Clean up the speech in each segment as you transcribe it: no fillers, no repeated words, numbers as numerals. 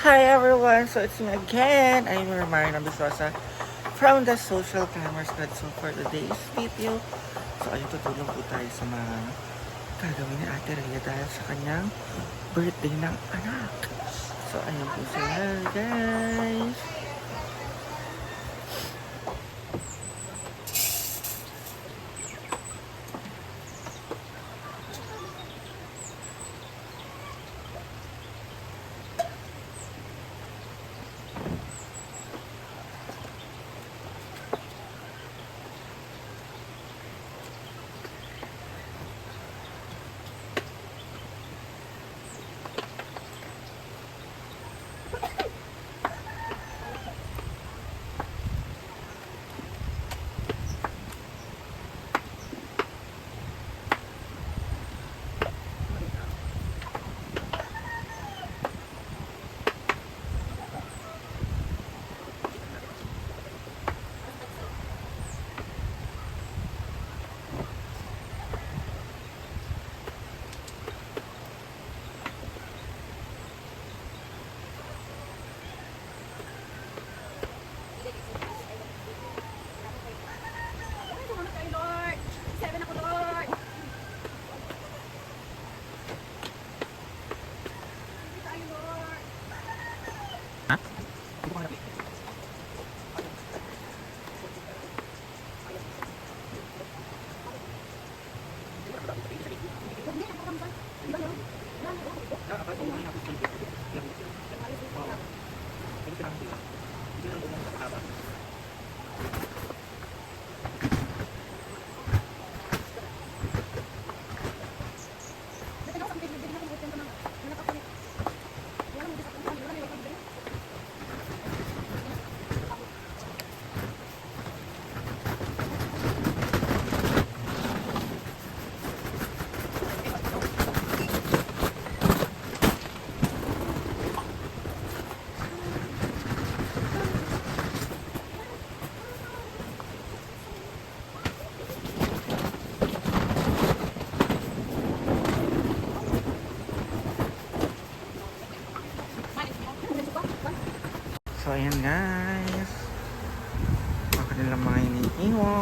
Hi everyone! So it's me again. I'm your Marina Bisosa from the Social Commerce Guide. So for today's video, so ayun, tutulong po tayo sa mga gagawin ni Ate Rhea dahil sa kanyang birthday ng anak. So ayun po sila guys. So ayan guys, ang kanilang mga iniiwa.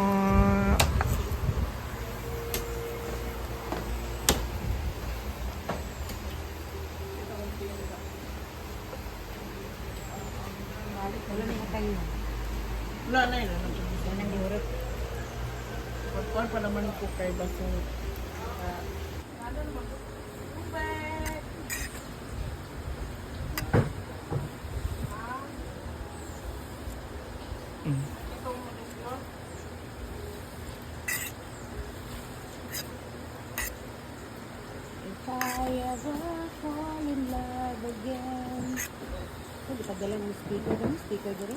Wala na yung tayo. Wala na yun. Wala nang diurot. Pagkuhan pa naman po kay Basong. If I ever fall in love again. Hindi pa dala ng speaker doon. Speaker doon.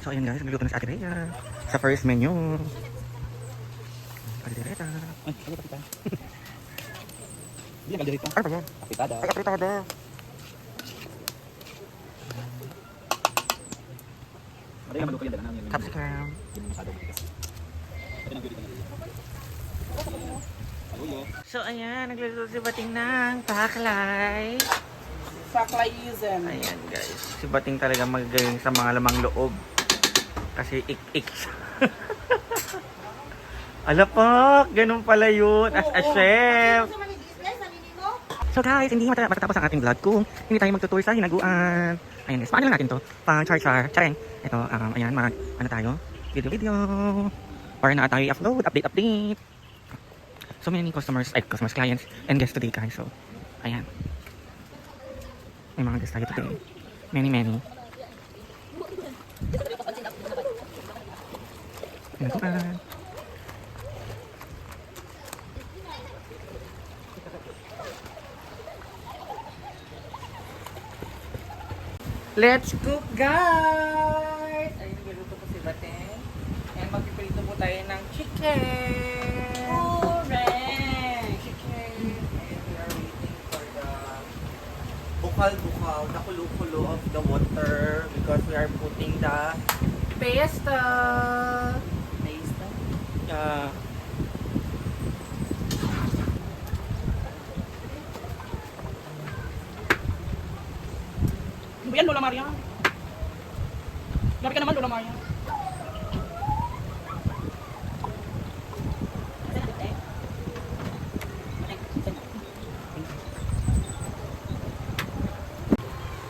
So ayan guys, nagluto na si Ate Rhea sa first menu. Kaldereta. Ay, ano kapita? Hindi, kaldereta. Ano ba yan? Kapitada. Ay, apritada. Madali naman doon kayo dala namin. Capsicum. Hindi mo masyadong matigas. Pati ng beauty ka na. Aluyo. So ayan, nagluluto si Bating ng paklay. Saklaism. Ayan guys, si Bating talaga magagaling sa mga lamang loob. Kasi ik-ik siya. Alapak, ganun pala yun. As a chef. So guys, hindi matatapos ang ating vlog kung hindi tayo magtutour sa hinaguan. Ayan guys, paano lang natin to? Pang char-char. Chareng. Ito, ayan, ano tayo? Video. Para na tayo i-upload, update. So many customers, clients, and guests today guys. So, ayan. May mga guests tayo today. Many. Hinaguan. Let's cook, guys! Ayun, niluto po si Bateng. And magpipilito po tayo ng chicken. Correct. Chicken. And we are waiting for the bukal-bukal, the kulo-kulo of the water because we are putting the pesto. Pesto? Yeah. Yan, Lola Maria. Grabe ka naman, Lola Maria.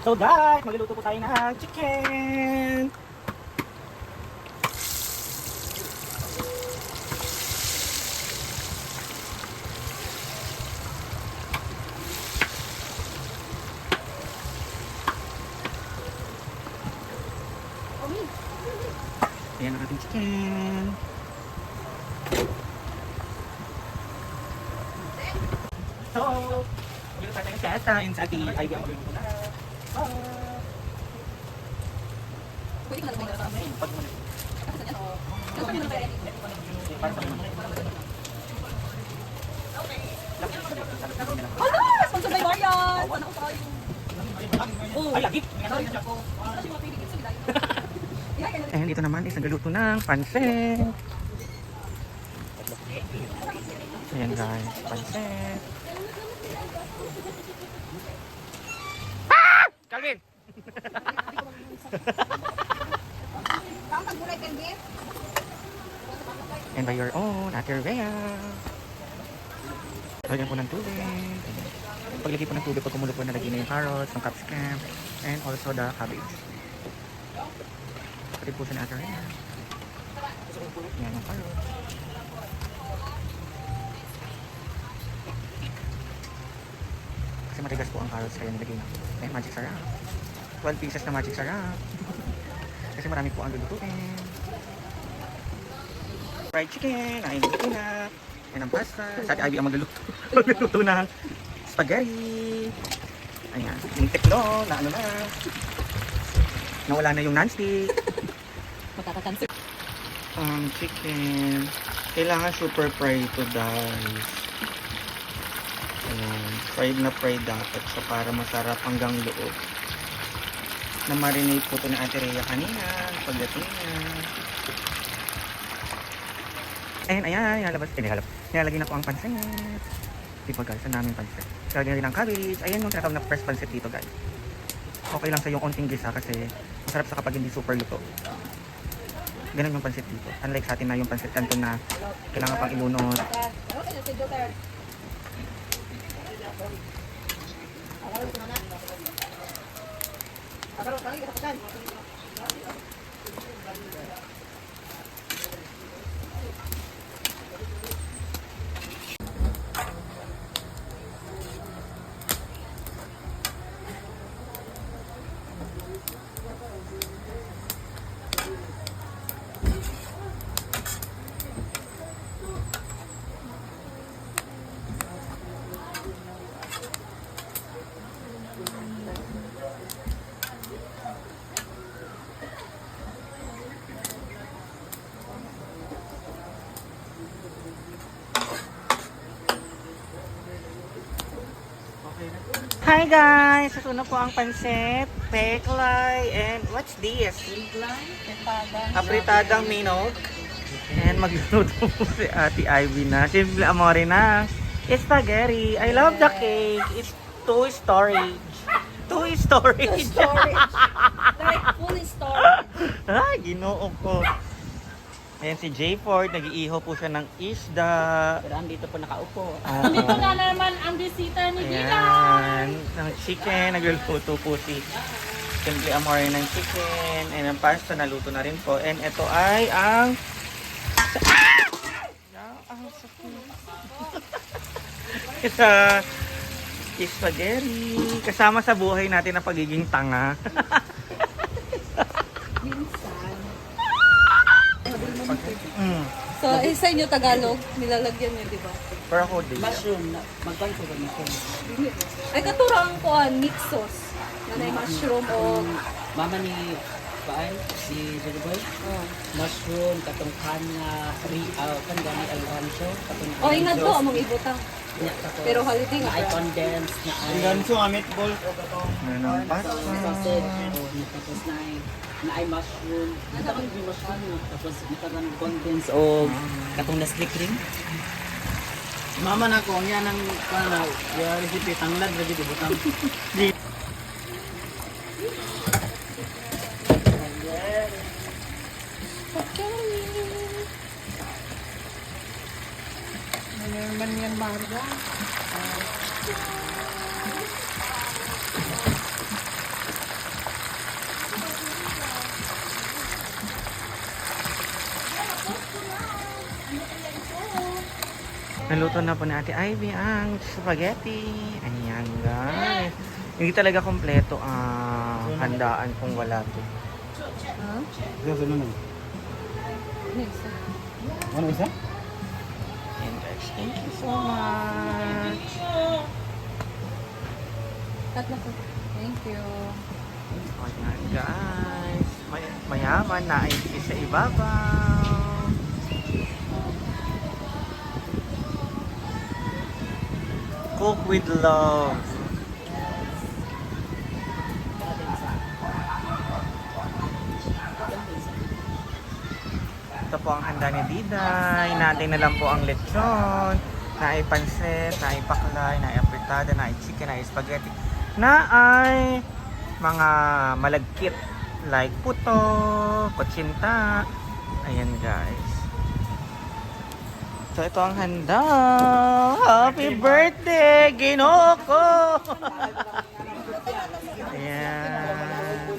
So guys, magluluto po tayo ng chicken. Ayan ang ating chicken. So, magluluto tayo ng pasta and sa ating Ivy ang magluluto na. Pwede ka na lumay sa amin. Hala! Sponsor by Marian! Sana ko tayo. Ay, lagi! And dito naman is nagluluto ng pansit. Ayan guys, pansit. Ah! Calvin! And by your own, Ate Rhea. Lagyan po ng tubig. Paglagay po ng tubig, pag kumulo po, nalagay na yung carrots, yung capsicum, and also the cabbage. Patid po siya ni Ate Rhea. Yan yung carrots. Kasi matigas po ang carrots, kaya nilagay na. And magic sarap. 12 pieces na magic sarap. Kasi marami po ang lulutuin. Fried chicken, ay luto na. Yan ang pasta. Sa Ate Ivy ang magluluto. Magluluto ng spaghetti. Ayan. Yung tekno na ano na. Nawala na yung non-stick. Matatatansin. Ang chicken. Kailangan super fried ito guys. Ayan. Fried na fried dapat. So para masarap hanggang loob. Na-marinate po ito na Ate Rhea kanina. Pagdating niya. Ayan, ayan, nilalagay na po ang pansit. Diba guys, ang daming pansit. Lalagyan rin ang cabbage. Ayan yung tinatawag na fresh pansit dito guys. Okay lang sa yung onting gisa kasi masarap sa kapag hindi super luto. Ganun yung pansit dito. Unlike sa atin na yung pansit kanto na kailangan pang ilunod. Hi guys! Susunod po ang pansit, peklay, and what's this? Apritadang minok. And magluluto po si Ate Ivy na. Simple amore na. Spaghetti. I love the cake. It's 2 storage. 2 storage. Like full storage. Ay, ginoo ko. Ayan si J. Ford, nag-iiho po siya ng isda. Pero andito po nakaupo. Dito na naman ang bisita ni Gila. Ayan, ng chicken, nagluluto po si Simple Amore ng chicken. And ang pasta, naluto na rin po. And ito ay ang... Ang sakit. Spaghetti. Kasama sa buhay natin ang pagiging tanga. So, sa inyo Tagalog, nilalagyan niyo, di ba? Pero ako din. Mushroom. Magbanto ba mushroom? Ay, katurang kuan, mix sauce. Nanay mushroom o... Mama ni Baay, si Jelly Boy. Mushroom, katong kanya, kan gani alwanso, katong O, ingat po, among ibutang. Pero holiday nga. na ay condensed, na ay Ganso ang meatball o katong. Ano ang pasta. sausage, tapos na ay mushroom. Ito ang yung mushroom, tapos nakaroon condensed o katong Nestle cream. Mama na ko, yan ang recipe, tanglad, lagi di butang. Ano naman yan, Marga? Naluto na po ni Ate Ivy ang spaghetti. Ayan guys. Hindi talaga kompleto ang handaan kung wala to. Ha? Yes, ano? Next. Ano isa? Ayan guys, thank you so much. Tatlo po. Thank you. Ayan guys. Mayaman na ay sa ibabaw. Cook with love. Ito po ang handa ni Diday. Natin na lang po ang lechon. Na ay pansit, na ay paklay, na ay apritada, na ay chicken, na ay spaghetti. Na ay mga malagkit like puto, kutsinta. Ayan guys. So ito ang handa. Happy birthday, Ginoko! Ayan.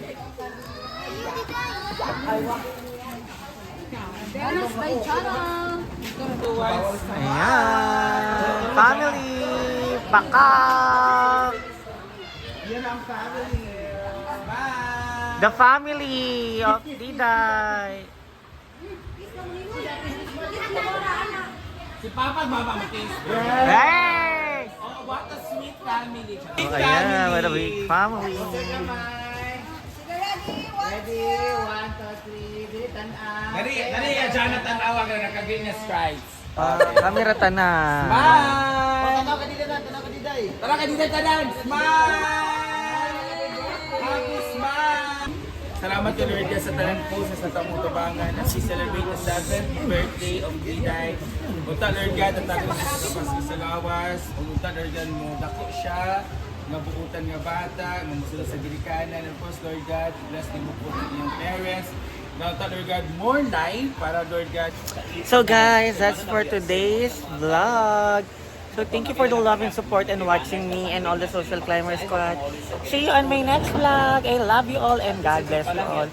Anas by Chara. Ayan. Family. Pakak. Yan ang family. Bye! The family of Diday. Si Papa at Mama Matis. Hey! Oh, what a sweet family. Oh, ayan. What a big family. Ready? 1, 2, 3. Bilitan ang... Dari, Jonathan Awag na nakagin niya stripes. Kamera na. Bye! Tanaw ka Diday. Tanaw ka Diday, tanan. Smile! Happy smile! Salamat to Lord sa tanan po sa Santa Mutubangan as we celebrate the 7th birthday of Diday. Unta Lord God, ang tagal sa kapasig sa lawas. Unta Lord God, mo dako siya. Nga buutan nga bata, nga musula sa girikanan. And of course, Lord God, bless din mo po ang iyong parents. Now, Lord God, more life para Lord God. So guys, that's for today's vlog. So thank you for the love and support and watching me and all the Social Climber Squad. See you on my next vlog. I love you all and God bless you all.